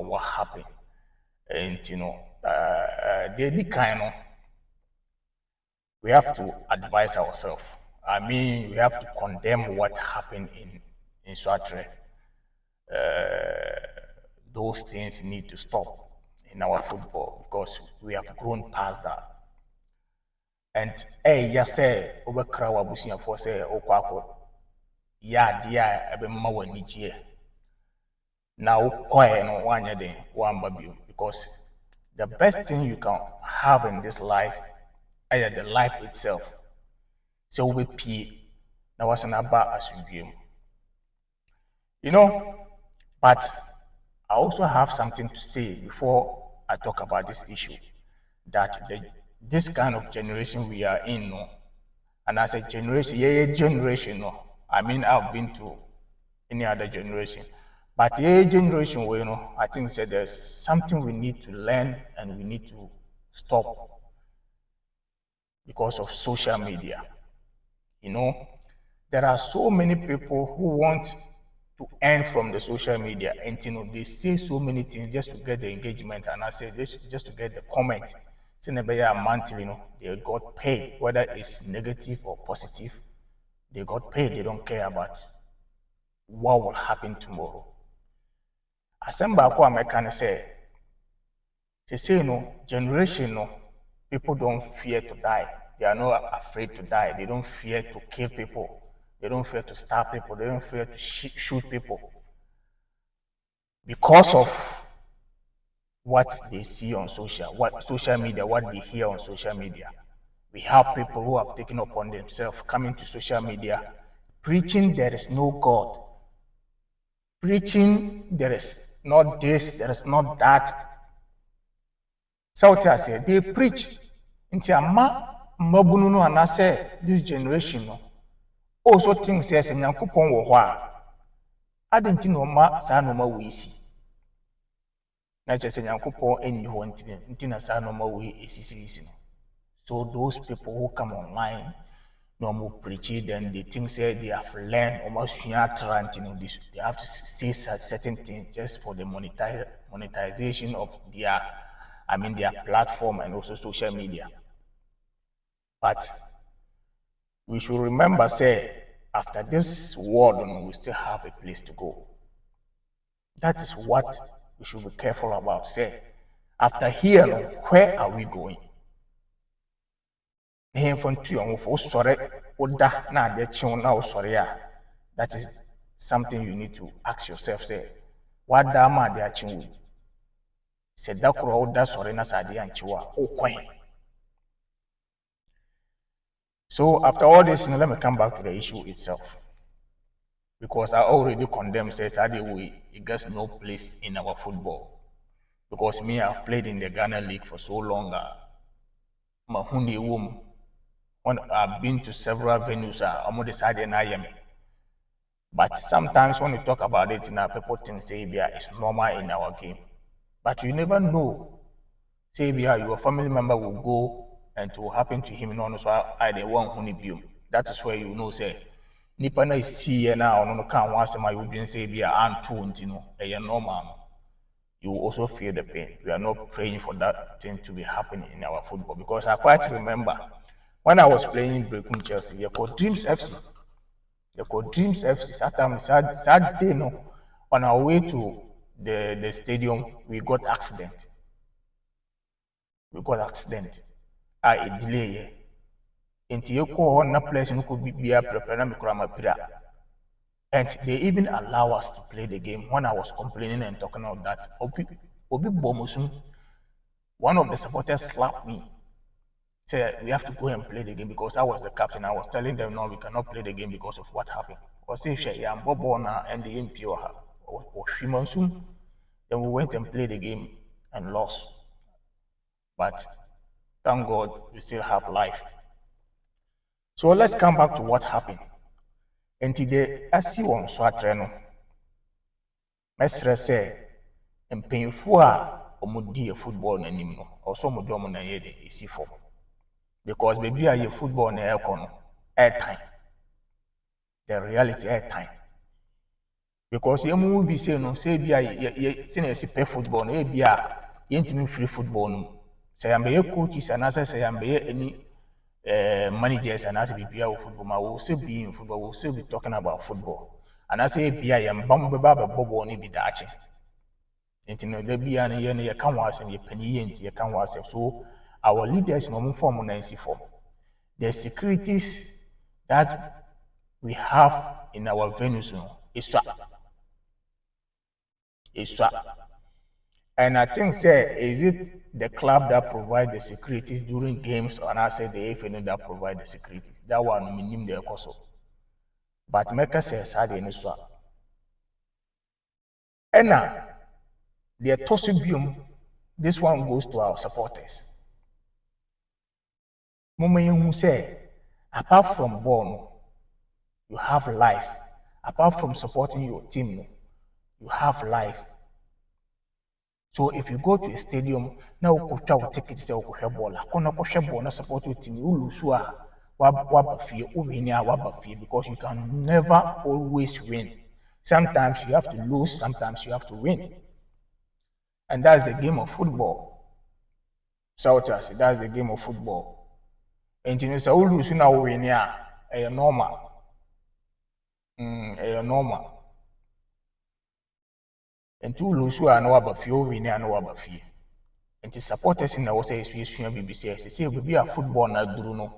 what happened. And the kind of we have to advise ourselves. I mean, we have to condemn what happened in Swatre. Those things need to stop in our football because we have grown past that. And yes, say over krawa busia for say okwako. Yeah, dear, ebe mama wani jie. Now, quiet no one day, one baby, because the best thing you can have in this life, either the life itself. So we pee, now was an abba as you know, but I also have something to say before I talk about this issue. That this kind of generation we are in, no, and as a generation, no, I mean I've been to any other generation, but generation, I think that there's something we need to learn and we need to stop because of social media. There are so many people who want to earn from the social media, and they say so many things just to get the engagement, and I say this just to get the comment. Monthly, they got paid, whether it's negative or positive, they got paid. They don't care about what will happen tomorrow. Asemba kwa American say, generation, people don't fear to die. They are not afraid to die. They don't fear to kill people. They don't fear to stab people. They don't fear to shoot people. Because of what they see on social media, what they hear on social media. We have people who have taken upon themselves coming to social media, preaching there is no God, preaching there is not this, there is not that. South Asia, they preach. Inti ama mabunu no anase this generation no. Also think says Nyankopon wo ho a. Adenti no ma sa no ma we si. Na chese Nyankopon eni ho nti na sa no ma we esisi no. So those people who come online, no more preaching, then they think say they have learned almost they have to say certain things just for the monetization of their platform and also social media. But we should remember, say, after this world, we still have a place to go. That is what we should be careful about. Say, after here, where are we going? That is something you need to ask yourself. Say, what dama de achiwu? Say that oda sorry na sadi anchiwa. So after all this, let me come back to the issue itself. Because I already condemned says it gets no place in our football. Because me, I've played in the Ghana League for so long. Mahuni womb. I've been to several venues, I'm decided and I am. But sometimes when you talk about it, people think say it's normal in our game. But you never know. Say your family member will go and it will happen to him. So I the one who need you. That is where you know say nipa na see now no can once my you say and two normal. You will also feel the pain. We are not praying for that thing to be happening in our football because I quite remember. When I was playing Brekum Chelsea, you called Dreams FC. Saturday, on our way to the stadium, we got accident. A delay. And you call on a place and could be a prepare. And they even allow us to play the game. When I was complaining and talking about that, Obi Bomosun, one of the supporters slapped me. Said we have to go and play the game because I was the captain. I was telling them no, we cannot play the game because of what happened. Or say and the impure then we went and played the game and lost. But thank God we still have life. So let's come back to what happened. And today, I see one Swatreno. Mestre say, and painful or football and also Modomon and Yede for. Because maybe I hear football in air time. The reality air time. because you will be saying no say be a pay football no be a yentimi free football no say am be coaches and say am be any managers and as be football ma will still be in football, will still be talking about football. And I say be I am bam be bobo ni be dachi. Nti no da bia na ye kan wasem ye pani ye nti ye kan wasem. So our leaders no form na nsi form. The securities that we have in our venues no is swap. And I think say is it the club that provide the securities during games or I say the FNO that provide the securities. That one minimum the cost. But make us say sad in swap. And now the Tosubium, this one goes to our supporters. Mama who say, apart from ball, you have life. Apart from supporting your team, you have life. So if you go to a stadium, now you can take it to a ball. You support your team. You lose because you can never always win. Sometimes you have to lose, sometimes you have to win. And that's the game of football. Southers, that's the game of football. And you know, so lose now win here, a normal. A normal. And two lose who are no about few win and no about few. And the supporters in our say, BBC, they say, we be a football na Druno.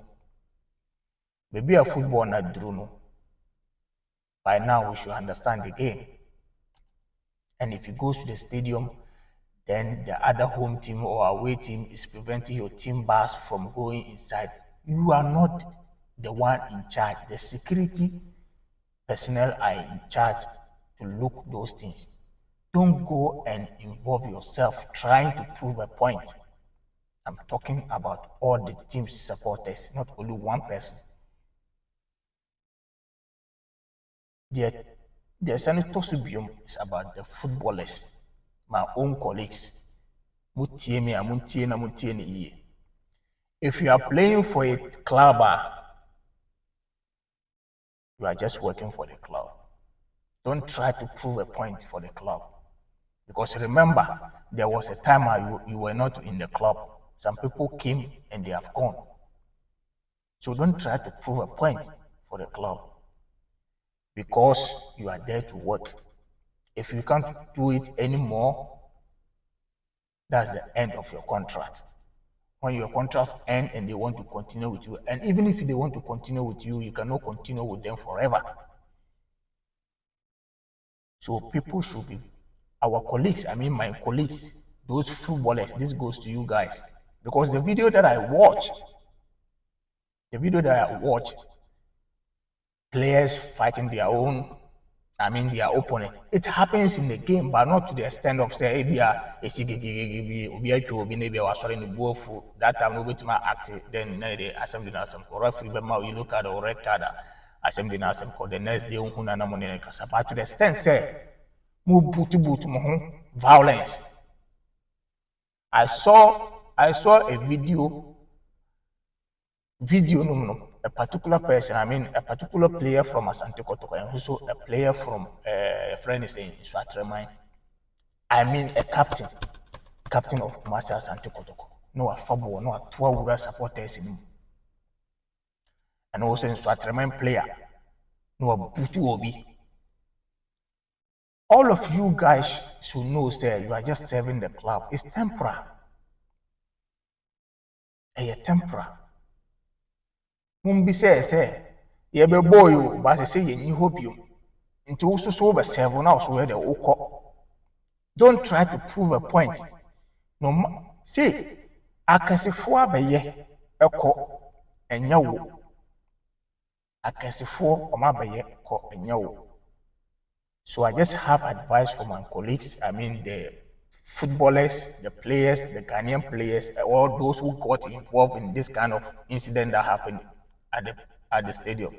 Maybe a football na Druno. By now, we should understand the game. And if you go to the stadium, then the other home team or away team is preventing your team bus from going inside. You are not the one in charge. The security personnel are in charge to look those things. Don't go and involve yourself trying to prove a point. I'm talking about all the team's supporters, not only one person. The Senator Subium is about the footballers, my own colleagues. If you are playing for a club, you are just working for the club. Don't try to prove a point for the club. Because remember, there was a time you were not in the club. Some people came and they have gone. So don't try to prove a point for the club. Because you are there to work. If you can't do it anymore, that's the end of your contract. When your contracts end and they want to continue with you, and even if they want to continue with you, you cannot continue with them forever. So people should be, our colleagues, I mean my colleagues, those footballers, this goes to you guys. Because the video that I watched, players fighting their own, their opponent. It happens in the game, but not to the extent of say, that time nobody to act, then the assembly or referee, you look at the red card, assembly the next day, but to the extent say, violence. I saw a video, a particular person, a particular player from Asante Kotoko, and also a player from a friend is in Swatremai. A captain of Kumasi Asante Kotoko. No, a football, no, a 12 supporters in him. And also in Swatremai player, no, a Butu Obi. All of you guys should know, sir, you are just serving the club. It's temporary. Temporary. Mumbi say, ye be boy, but say you hope you. Into also so over 7 hours where the oko. Don't try to prove a point. No, see, akasifo abeye eko enyawo. Akasifo omabeye eko enyawo. So I just have advice for my colleagues, the footballers, the players, the Ghanaian players, all those who got involved in this kind of incident that happened at the stadium.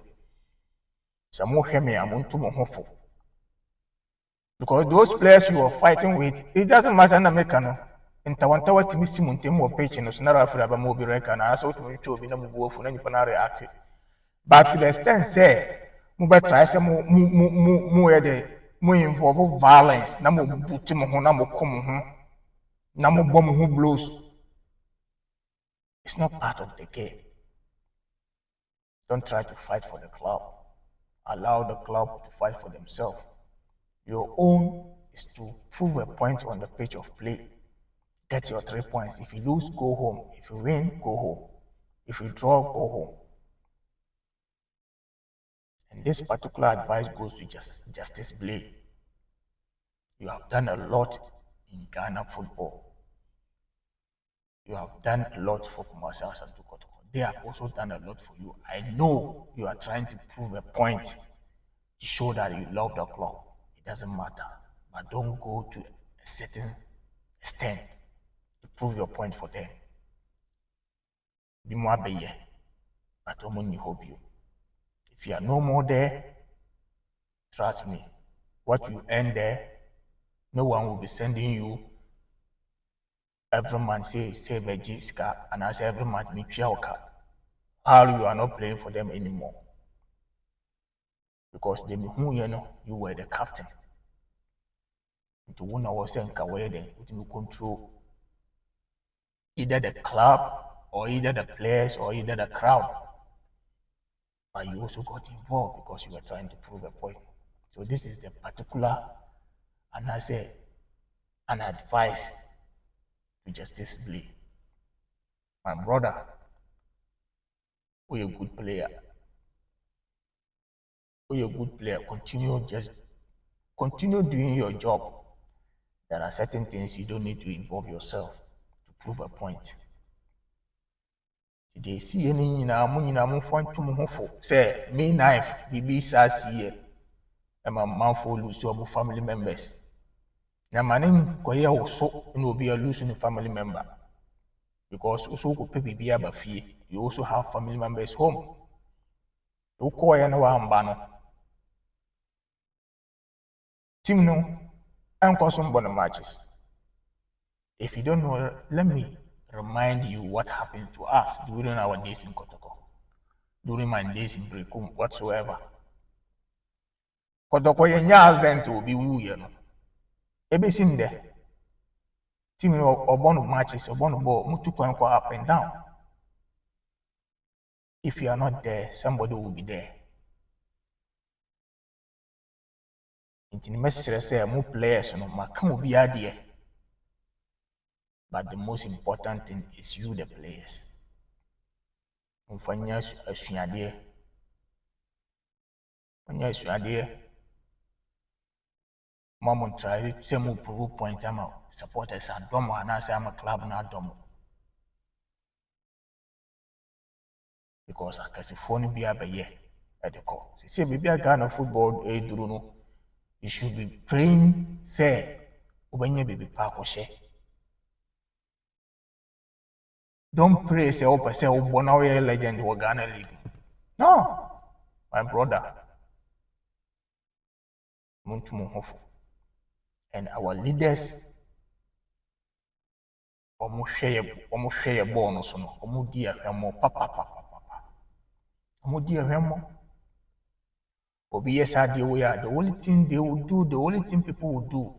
Because those players you are fighting with, it doesn't matter in America. In Tawantawa Timisi Muntemo page and Sonara Fraba Mobi Rekan, I saw to be no more for any But to the extent say, Muba tries some more mo involve violence na mo buti mo ho na mo kom ho na mo bom ho blows. It's not part of the game. Don't try to fight for the club. Allow the club to fight for themselves. Your own is to prove a point on the pitch of play. Get your 3 points. If you lose, go home. If you win, go home. If you draw, go home. And this particular advice goes to Justice Blay. You have done a lot in Ghana football. You have done a lot for Kumasi Asante Kotoko. They have also done a lot for you. I know you are trying to prove a point to show that you love the club. It doesn't matter. But don't go to a certain extent to prove your point for them. Be more beye, but only hope you. If you are no more there, trust me, what you earn there, no one will be sending you every month say Bejiska, and I say every month me Chiaoka. How you are not playing for them anymore. Because they who you were the captain. To one was saying Kawede, you control either the club or either the players or either the crowd. But you also got involved because you were trying to prove a point. So this is the particular, and I say, an advice to Justice Blay. My brother, you're a good player. You're a good player. Continue doing your job. There are certain things you don't need to involve yourself to prove a point. They see any in fun to say May 9th, BB says here, and my mouth for lose your family members. Now, my name Koya also will be a losing family member because also could pay BB about fee. You also have family members home. You call and one banner. Team no, and cause some bonus matches. If you don't know, let me remind you what happened to us during our days in Kotoko, during my days in Brekum, whatsoever. Kotoko yenya event will be woo, you know. Ebe sim there. Team or one matches or one ball, mutu kwa up and down. If you are not there, somebody will be there. Inti message say more players no maka will be there. But the most important thing is you, the players. Mfanya asuade. Mfanya asuade. Mama try to say mo prove point am supporters and domo and I say I'm a club na domo. Because as phone be abeye at the call. Say maybe a Ghana football duru no. You should be praying say obenye baby park or share. Don't pray say oh say born our legend or Ghana league. No, my brother. Muntu and our leaders almost share bonus on omu dear hemo papa. Omu dear hemo. Obi yes idea we are the only thing they will do, the only thing people will do,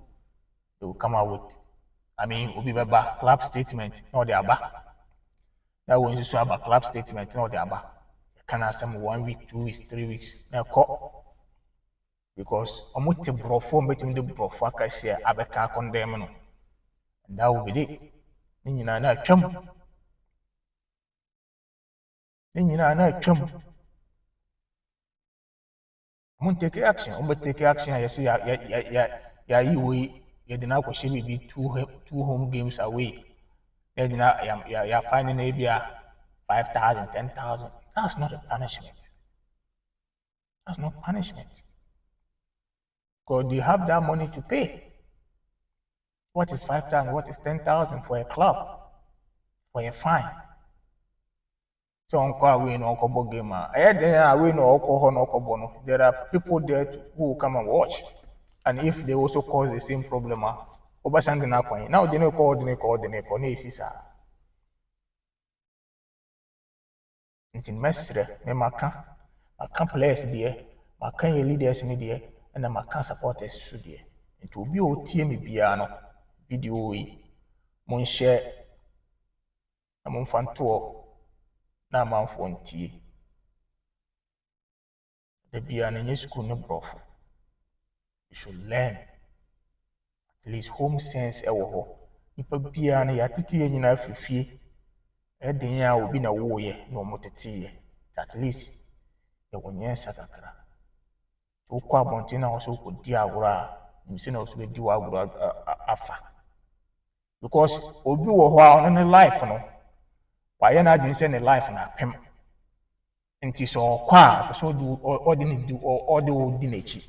they will come out with. I mean Obi Baba club statement, no they are back. That was just about club statement, no they are back. Can ask them 1 week, 2 weeks, 3 weeks. Now call. Because almost a brofo between the brofaka say abeka condemn no. And that will be it. Nina na chum. Nina na chum. Mun take action. Take action. You see, you did not question be two home games away. Then you're finding maybe 5,000, 10,000. That's not a punishment. That's not punishment. Because you have that money to pay. What is 5,000? What is 10,000 for a club? For a fine? So on win or game. I win or there are people there who will come and watch. And if they also cause the same problem, now they know coordinate. It's in Mestre, I can't players there, I can't leaders in there. ɛna maka supporters so deɛ nti obi a otie me biara no video yi monhyɛ na momfa ntoɔ na amanfoɔ ntie da biara no nyɛ school ne borɔfo you should learn at least home sense ɛwɔ hɔ nipa biara no yɛatete yɛ nyinaa firi fie ɛden a obi na woyɛ na ɔmo teteyɛ at least yɛwɔ nyɛnsa kakra wokɔ abɔnten na wɔsɛ wokɔdi agorɔ a nimsɛ na wɔsɛ bɛdi wɔ agorɔ afa because obi wɔ hɔ a ɔno ne life no wayɛ n'adwene sɛ ne life na apem nti sɛ ɔkɔ a ɛsɛ ɔde wo di n'akyi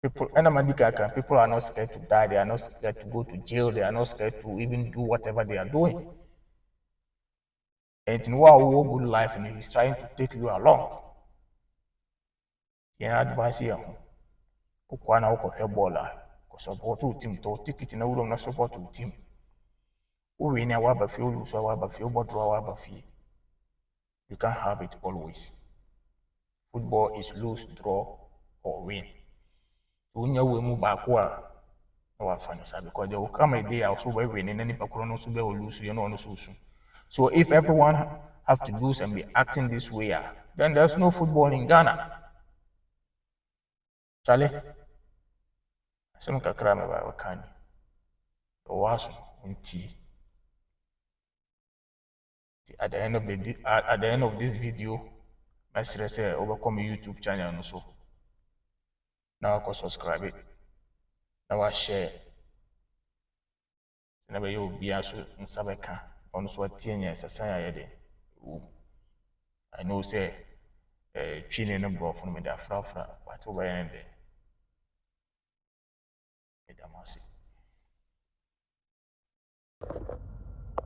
people and Amadika, people are not scared to die, they are not scared to go to jail, they are not scared to even do whatever they are doing. And in what good life and he's trying to take you along. You advise here. Ukwana uko hebola, ko support team to ticket na uro na support team. Uwe ni waba fi ulu so waba fi obodro waba fi. You can't have it always. Football is lose, draw, or win. Unya we mu baako a na wafa ne sa because there will come a day also where we need any bakuro no so be lose you know no so. So if everyone have to lose and be acting this way, then there's no football in Ghana. Charlie, some kakra me ba wakani. Owaso nti. At the end of this video, my say overcome YouTube channel no so. Now I subscribe it. Now I share. Never you be also in Sabeka. On so 10 years society. I know say chine no bro from me da fra but over end there.